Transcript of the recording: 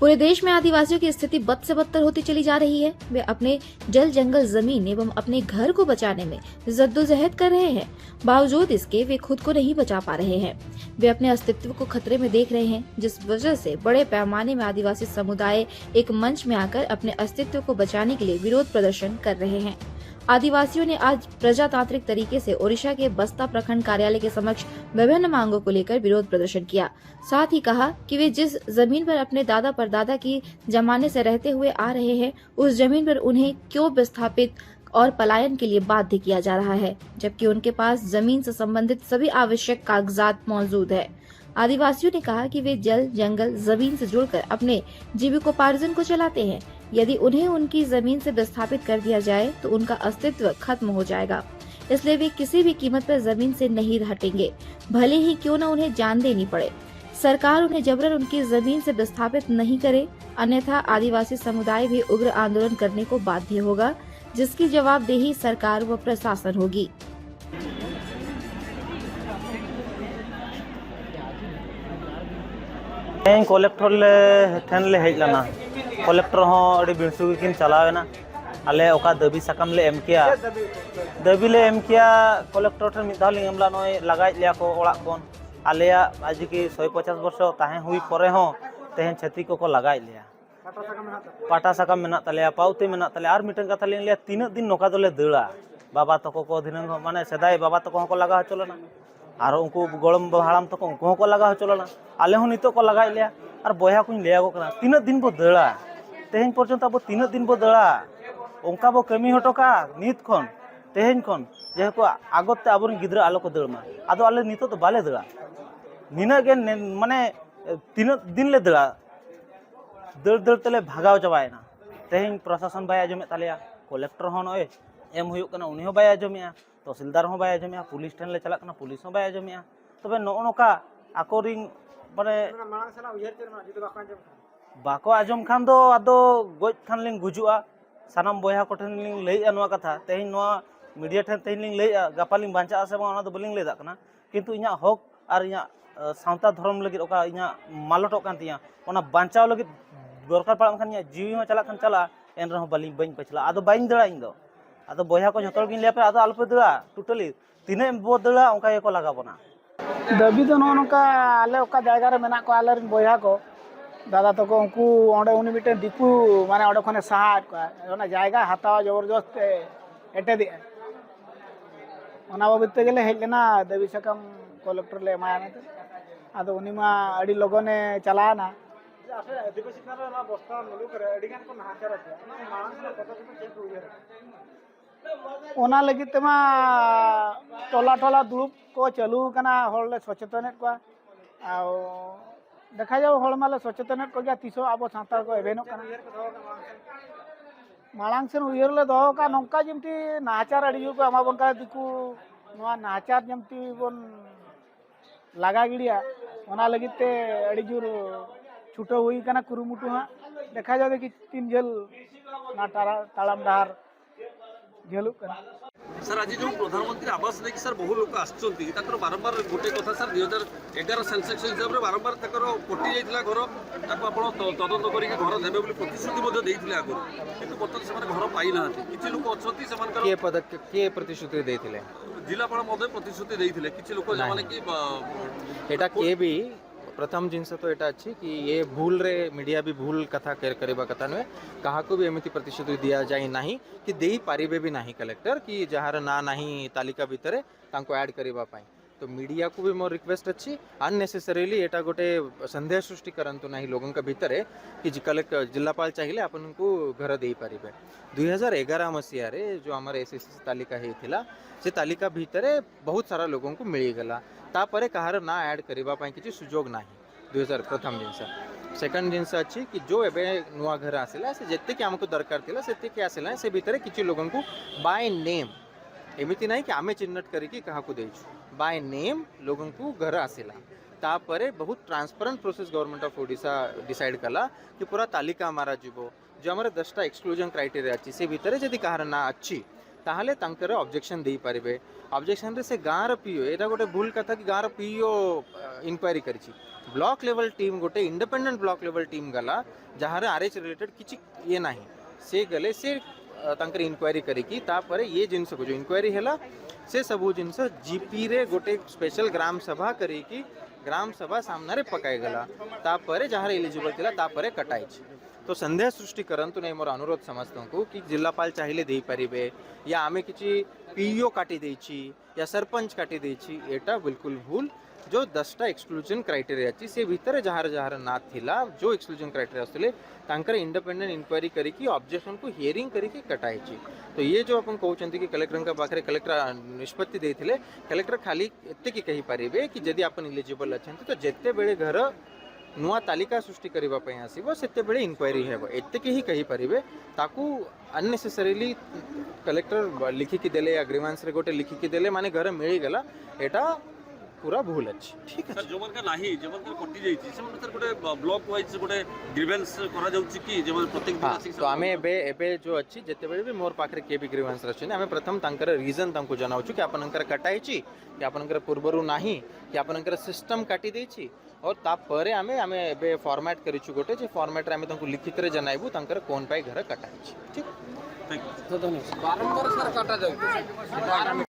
पूरे देश में आदिवासियों की स्थिति बद से बदतर होती चली जा रही है। वे अपने जल जंगल जमीन एवं अपने घर को बचाने में जद्दोजहद कर रहे हैं। बावजूद इसके वे खुद को नहीं बचा पा रहे हैं। वे अपने अस्तित्व को खतरे में देख रहे हैं, जिस वजह से बड़े पैमाने में आदिवासी समुदाय एक मंच में आकर अपने अस्तित्व को बचाने के लिए विरोध प्रदर्शन कर रहे हैं। आदिवासियों ने आज प्रजातांत्रिक तरीके से ओडिशा के बस्ता प्रखंड कार्यालय के समक्ष विभिन्न मांगों को लेकर विरोध प्रदर्शन किया। साथ ही कहा कि वे जिस जमीन पर अपने दादा परदादा की जमाने से रहते हुए आ रहे हैं, उस जमीन पर उन्हें क्यों विस्थापित और पलायन के लिए बाध्य किया जा रहा है, जबकि उनके पास जमीन से संबंधित सभी आवश्यक कागजात मौजूद है। आदिवासियों ने कहा कि वे जल जंगल जमीन से जुड़कर अपने जीविकोपार्जन को चलाते हैं। यदि उन्हें उनकी जमीन से विस्थापित कर दिया जाए तो उनका अस्तित्व खत्म हो जाएगा। इसलिए वे किसी भी कीमत पर जमीन से नहीं हटेंगे, भले ही क्यों न उन्हें जान देनी पड़े। सरकार उन्हें जबरन उनकी जमीन से विस्थापित नहीं करे, अन्यथा आदिवासी समुदाय भी उग्र आंदोलन करने को बाध्य होगा, जिसकी जवाबदेही सरकार व प्रशासन होगी। कलेक्टर ठेन ले हेज लना कलेक्टर अड़ी बिणसुगी किन चलावेना आले ओका दाबी साकाम ले एम किया दाबी ले एम किया कलेक्टर ठेन मिद धाव एमला नय लगाई लिया को ओड़ा कोन आलेया आज की 150 वर्ष ताहे हुई परे हो तेहन छेत्री को लगाई लिया पाटा साकाम मेना तलेया पाउते मेना तले आर मिटन कथा लिन लिया तीन दिन नोका दोले दड़ा बाबा तको को दिनंग माने सदाय बाबा तको को लगा चलना और उनको गड़म हाड़ाम तक उनको को लगा चलना आले हूँ नित को लगा लिया और बया को लैया तीन दिन बो दड़ा तेहन पर्यंत अब तीन दिन बो दड़ा उनका बो कमी हटोका नित खन तेहन खन जेको आगते अब गिद्रा आलो को दड़मा आदो आले नित तो बाले दड़ा निना गे माने तीन दिन ले दड़ा दड़ दड़ तेले भागाव चाबायना तेहन प्रशासन बाय आजमे तालिया कलेक्टर हो नय एम हुयुक कना उनी हो बाय आजमे तहसीलदार हो बाय आजमे पुलिस ठेन ले चला कना पुलिस हो बाय आजमे तबे नो नोका आकोरिंग माने बाको आजम खान दो आदो गोज खान लिंग गुजुआ सानाम बया को ठेन लिंग लैया नोआ कथा तेहन नोआ मीडिया ठेन तेहन लिंग लैया गापा लिंग बांचा से बा दो बलिंग लैदा कना किंतु इना हक और इना सावता धर्म लगी ओका इना मालटो कान तिया ओना बांचाव लगी दरकार पड़ा खान जीवी में चला चला एन रहो बालिंग बन पछला आदो बाइन दड़ा इन दो आदो बया को जतोर गिन लिया पे आदो अल्प दड़ा टोटली तीने बो दड़ा ओका को लगा बना दाबी तो नौका आले ओका जायगा रे मेना को आले बया को दादा तक उनको ओंडे उनी मिटे दिकू माने ओंडे खने सहा को ओना जायगा हतावा जबरदस्त एटे दि ओना बाबते गेले हेज लेना दाबी सकम कलेक्टर ले माया में आदो उनी मा अड़ी लगने चलाना आदिवासी ना ना बस्ता मिलू करे अड़ीगान को नाचार আছে ना मानस ने कत को चेक हुई ओना लगी तमा टोला टोला दुरुप को चालू कना हरले सचेतन को आ देखा जाओ हर माले सचेतन को गया तीसो अब सांतार को एवेनो कना मालांग से उयर ले दो का नौका जमती नाचार अड़ी को अमा बन का दिकू नवा नाचार जमती बन लगा गिड़िया ओना लगिते अड़ी जुर छुटो हुई कना कुरुमुटु हाँ देखा जाए कि तीन झेल ना ताड़ाम डार झेलु कना सर आज जो प्रधानमंत्री आवास लेकिन सर बहु लोक आसुच्चंती ताकर बारंबार गोटे कथा सर 2011 सेंसेक्स हिसाब रे बारंबार ताकर पट्टी जाइतला घर ताको आपण तदंत करिके घर देबे बोली प्रतिश्रुति मध्ये देइथिले आगु किंतु वर्तमान से घर पाई ना किछि लोक अछंती समान के पदक्षेप के प्रतिश्रुति देइथिले जिलापाल मध्ये प्रतिश्रुति देइथिले किछि लोक माने कि एटा के भी प्रथम जिनस तो यहाँ अच्छी कि ये भूल रे मीडिया भी भूल कथा करवा कथा नुहे क्या भी एमती प्रतिश्रुति दिया जाए ना कि दे पारे भी ना कलेक्टर कि जार ना ना तालिका भितर ऐड करने तो मीडिया को भी मोर रिक्वेस्ट अच्छी अननेसेसरीली एटा गोटे संदेह सृष्टि करंतु ना लोगों का भितर कि कलेक्टर जिलापाल चाहिए आपन को घर दे पारे 2011 मसीह जो आम एसएससी तालिका होता से तालिका भितर बहुत सारा लोगों को मिलगला तापर कहार ना ऐड करने किसी सुजोग ना 2000 प्रथम जिनस सेकंड जिनस अच्छी कि जो एवं नुआ घर आसला से जितकी आमको दरकार थी से आसला से भितर किसी लोगों को बाय नेम एमती ना कि आमे चिन्हट करके क्या देचु बाय नेम लोगों को घर आसला तापर बहुत transparent process government of Odisha decide कला कि पूरा तालिका मारा जीवो जो आम 10टा एक्सक्लूजन क्राइटेरिया अच्छी से भितर जदि कहार ना अच्छी ताहले तांकर ऑब्जेक्शन दे पारे ऑब्जेक्शन रे से गाँव पीओ यहाँ गोटे भूल कथा कि गाँव पीओ इनक्वारी करिछि ब्लॉक लेवल टीम गोटे इंडिपेंडेंट ब्लॉक लेवल टीम गला जहाँ आरएच रिलेटेड किसी ये नहीं से गले से तांकर इंक्वायरी करिकी तापर ये जिनस को जो इंक्वायरी हैला से सबू जिनस जीपी रे गोटे स्पेशल ग्राम सभा करिकी ग्राम सभा सामने रे पकाई गला तापर जहाँ एलिजिबल थिला तापर कटाई तो संदेह सृष्टि करंतु नहीं मोर अनुरोध समस्त को कि जिलापाल चाहिए दे पारिबे या आमे किछि पीओ काटी देछि या सरपंच काटी देछि एटा बिल्कुल भूल जो 10टा एक्सक्लूजन क्राइटेरिया अच्छी से भीतर जहाँ जहाँ ना थिला जो एक्सक्लूजन क्राइटेरिया आसले तांकर इंडिपेंडेंट इंक्वायरी करिकी ऑब्जेक्शन को हियरिंग करिकी कटाई तो ये जो अपन कहते कि कलेक्टर का पाखे कलेक्टर निष्पत्ति देते कलेक्टर खाली एते कि कही पारिबे कि यदि अपन इलिजिबल अच्छा तो जेते बेले घर नुआ तालिका सृष्टि करने आसो से इनक्वायरी है एत ही कही पारे ताकू अननेसेसरीली कलेक्टर लिखिकी देले या ग्रीवांस रे गोटे लिखिकी देले माने घर मिलगला एटा पूरा भूल अच्छी ठीक है सर जो मन का नहीं जो मन का कटि जाई से मन सर गोटे ब्लॉक वाइज गोटे ग्रीवेंस करा जाउची कि जे मन प्रत्येक दिन आसी तो आमे एबे जो अच्छी जते बेले भी मोर पाखरे के भी ग्रीवेंस रछन आमे प्रथम तांकर रीजन तांको जनाउछु कि आपनकर कटाइची कि आपनकर पूर्वरु नाही कि आपनकर सिस्टम काटी देछि और तापरे आमे एबे फॉर्मेट करिछु गोटे जे फॉर्मेट रे आमे तांको लिखित रे जनाइबु तांकर कोन पाई घर कटाइछि ठीक थैंक यू तो धन्यवाद बारंबार सर काटा जाए